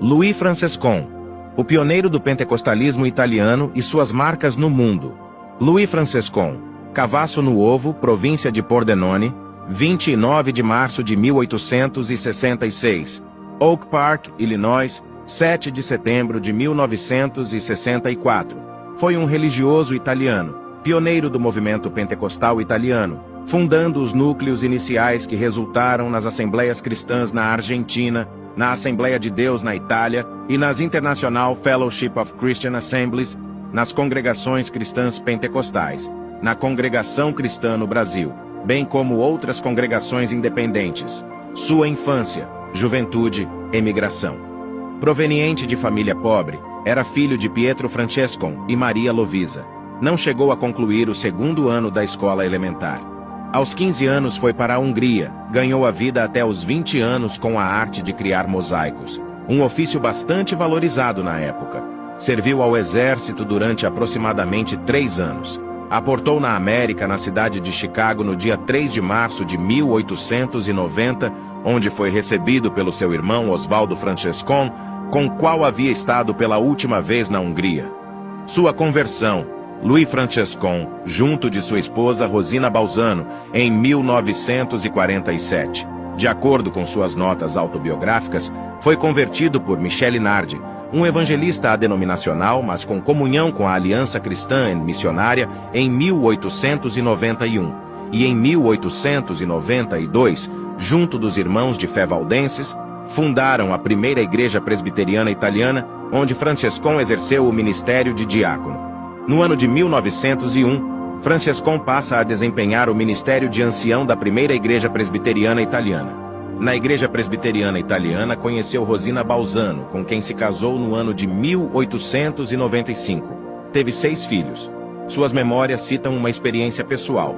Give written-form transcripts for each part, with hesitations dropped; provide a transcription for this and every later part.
Louis Francescon, o pioneiro do pentecostalismo italiano e suas marcas no mundo. Louis Francescon, Cavasso no Ovo, província de Pordenone, 29 de março de 1866. Oak Park, Illinois, 7 de setembro de 1964. Foi um religioso italiano, pioneiro do movimento pentecostal italiano, fundando os núcleos iniciais que resultaram nas Assembleias Cristãs na Argentina, na Assembleia de Deus na Itália e nas International Fellowship of Christian Assemblies, nas Congregações Cristãs Pentecostais, na Congregação Cristã no Brasil, bem como outras congregações independentes. Sua infância, juventude, emigração. Proveniente de família pobre, era filho de Pietro Francescon e Maria Lovisa. Não chegou a concluir o segundo ano da escola elementar. Aos 15 anos foi para a Hungria, ganhou a vida até os 20 anos com a arte de criar mosaicos, um ofício bastante valorizado na época. Serviu ao exército durante aproximadamente 3 anos. Aportou na América, na cidade de Chicago, no dia 3 de março de 1890, onde foi recebido pelo seu irmão Osvaldo Francescon, com qual havia estado pela última vez na Hungria. Sua conversão, Louis Francescon, junto de sua esposa Rosina Balzano, em 1947. De acordo com suas notas autobiográficas, foi convertido por Michele Nardi, um evangelista adenominacional, mas com comunhão com a Aliança Cristã Missionária, em 1891. E em 1892, junto dos irmãos de fé valdenses, fundaram a primeira igreja presbiteriana italiana, onde Francescon exerceu o ministério de diácono. No ano de 1901, Francescon passa a desempenhar o ministério de ancião da primeira igreja presbiteriana italiana. Na igreja presbiteriana italiana, conheceu Rosina Balzano, com quem se casou no ano de 1895. Teve 6 filhos. Suas memórias citam uma experiência pessoal.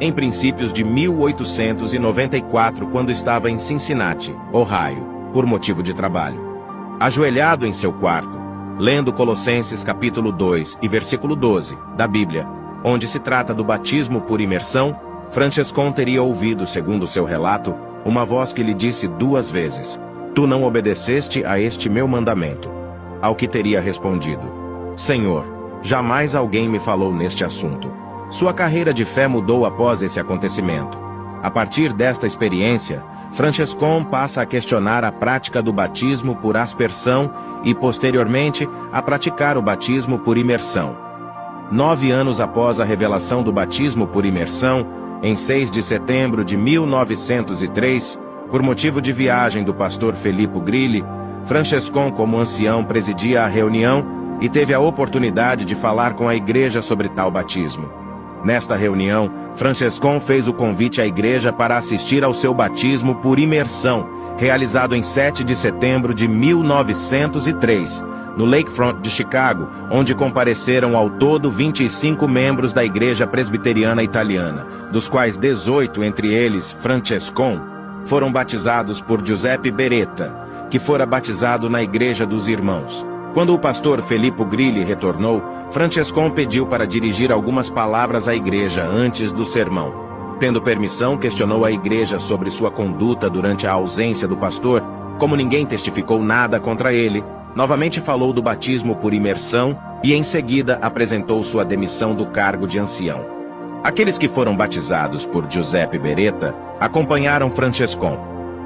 Em princípios de 1894, quando estava em Cincinnati, Ohio, por motivo de trabalho. Ajoelhado em seu quarto, lendo Colossenses capítulo 2 e versículo 12 da Bíblia, onde se trata do batismo por imersão, Francescon teria ouvido, segundo seu relato, uma voz que lhe disse 2 vezes: "Tu não obedeceste a este meu mandamento." Ao que teria respondido: "Senhor, jamais alguém me falou neste assunto." Sua carreira de fé mudou após esse acontecimento. A partir desta experiência, Francescon passa a questionar a prática do batismo por aspersão e, posteriormente, a praticar o batismo por imersão. 9 anos após a revelação do batismo por imersão, em 6 de setembro de 1903, por motivo de viagem do pastor Filippo Grilli, Francescon, como ancião, presidia a reunião e teve a oportunidade de falar com a igreja sobre tal batismo. Nesta reunião, Francescon fez o convite à igreja para assistir ao seu batismo por imersão, realizado em 7 de setembro de 1903, no Lakefront de Chicago, onde compareceram ao todo 25 membros da Igreja Presbiteriana Italiana, dos quais 18, entre eles Francescon, foram batizados por Giuseppe Beretta, que fora batizado na Igreja dos Irmãos. Quando o pastor Filippo Grilli retornou, Francescon pediu para dirigir algumas palavras à igreja antes do sermão. Tendo permissão, questionou a igreja sobre sua conduta durante a ausência do pastor. Como ninguém testificou nada contra ele, novamente falou do batismo por imersão e, em seguida, apresentou sua demissão do cargo de ancião. Aqueles que foram batizados por Giuseppe Beretta acompanharam Francescon.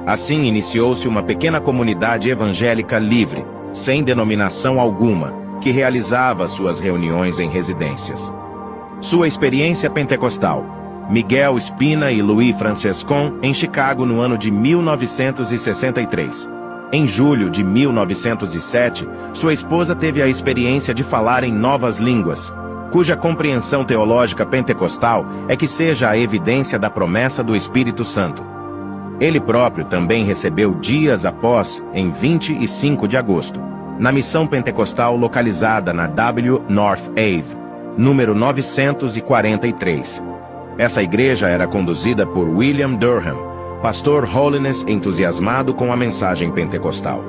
Assim, iniciou-se uma pequena comunidade evangélica livre, sem denominação alguma, que realizava suas reuniões em residências. Sua experiência pentecostal: Miguel Spina e Louis Francescon, em Chicago, no ano de 1963. Em julho de 1907, sua esposa teve a experiência de falar em novas línguas, cuja compreensão teológica pentecostal é que seja a evidência da promessa do Espírito Santo. Ele próprio também recebeu dias após, em 25 de agosto, na missão pentecostal localizada na W. North Ave, número 943. Essa igreja era conduzida por William Durham, pastor Holiness entusiasmado com a mensagem pentecostal.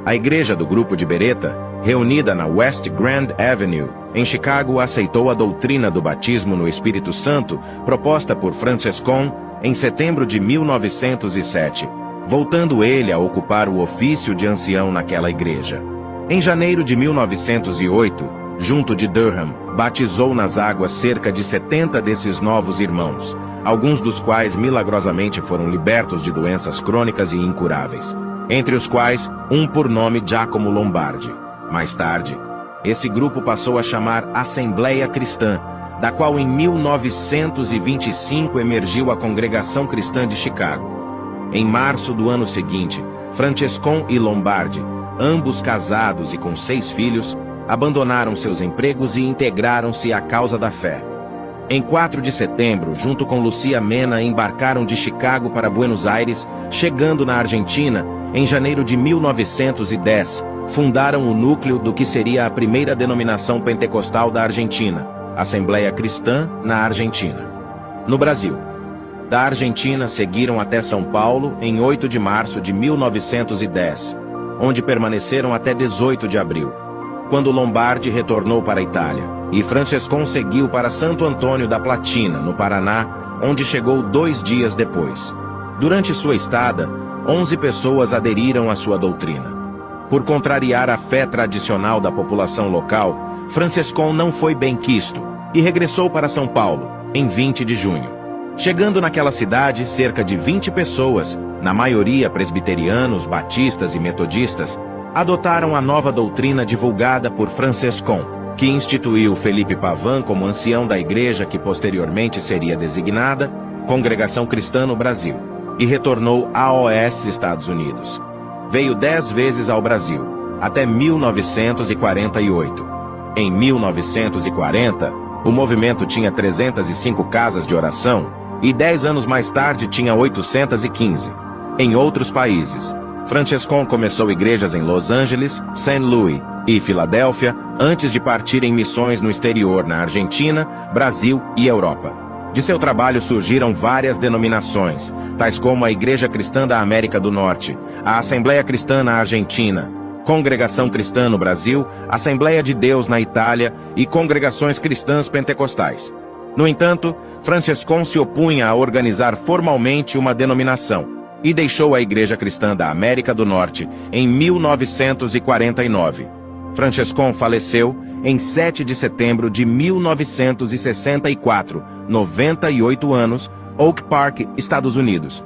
A igreja do grupo de Beretta, reunida na West Grand Avenue, em Chicago, aceitou a doutrina do batismo no Espírito Santo, proposta por Francescon em setembro de 1907. voltando ele a ocupar o ofício de ancião naquela igreja. Em janeiro de 1908, junto de Durham, batizou nas águas cerca de 70 desses novos irmãos, alguns dos quais milagrosamente foram libertos de doenças crônicas e incuráveis, entre os quais um por nome Giacomo Lombardi. Mais tarde, esse grupo passou a chamar Assembleia Cristã, da qual em 1925 emergiu a Congregação Cristã de Chicago. Em março do ano seguinte, Francescon e Lombardi, ambos casados e com 6 filhos, abandonaram seus empregos e integraram-se à causa da fé. Em 4 de setembro, junto com Lucia Mena, embarcaram de Chicago para Buenos Aires, chegando na Argentina, em janeiro de 1910, fundaram o núcleo do que seria a primeira denominação pentecostal da Argentina, Assembleia Cristã na Argentina. No Brasil, da Argentina seguiram até São Paulo em 8 de março de 1910, onde permaneceram até 18 de abril, quando Lombardi retornou para a Itália, e Francescon seguiu para Santo Antônio da Platina, no Paraná, onde chegou 2 dias depois. Durante sua estada, 11 pessoas aderiram à sua doutrina. Por contrariar a fé tradicional da população local, Francescon não foi bem quisto e regressou para São Paulo, em 20 de junho. Chegando naquela cidade, cerca de 20 pessoas, na maioria presbiterianos, batistas e metodistas, adotaram a nova doutrina divulgada por Francescon, que instituiu Felipe Pavan como ancião da igreja que posteriormente seria designada Congregação Cristã no Brasil, e retornou a AOS Estados Unidos. Veio 10 vezes ao Brasil, até 1948. Em 1940, o movimento tinha 305 casas de oração e 10 anos mais tarde tinha 815. Em outros países, Francescon começou igrejas em Los Angeles, St. Louis e Filadélfia antes de partir em missões no exterior na Argentina, Brasil e Europa. De seu trabalho surgiram várias denominações, tais como a Igreja Cristã da América do Norte, a Assembleia Cristã na Argentina, Congregação Cristã no Brasil, Assembleia de Deus na Itália e congregações cristãs pentecostais. No entanto, Francescon se opunha a organizar formalmente uma denominação e deixou a Igreja Cristã da América do Norte em 1949. Francescon faleceu em 7 de setembro de 1964, 98 anos, Oak Park, Estados Unidos.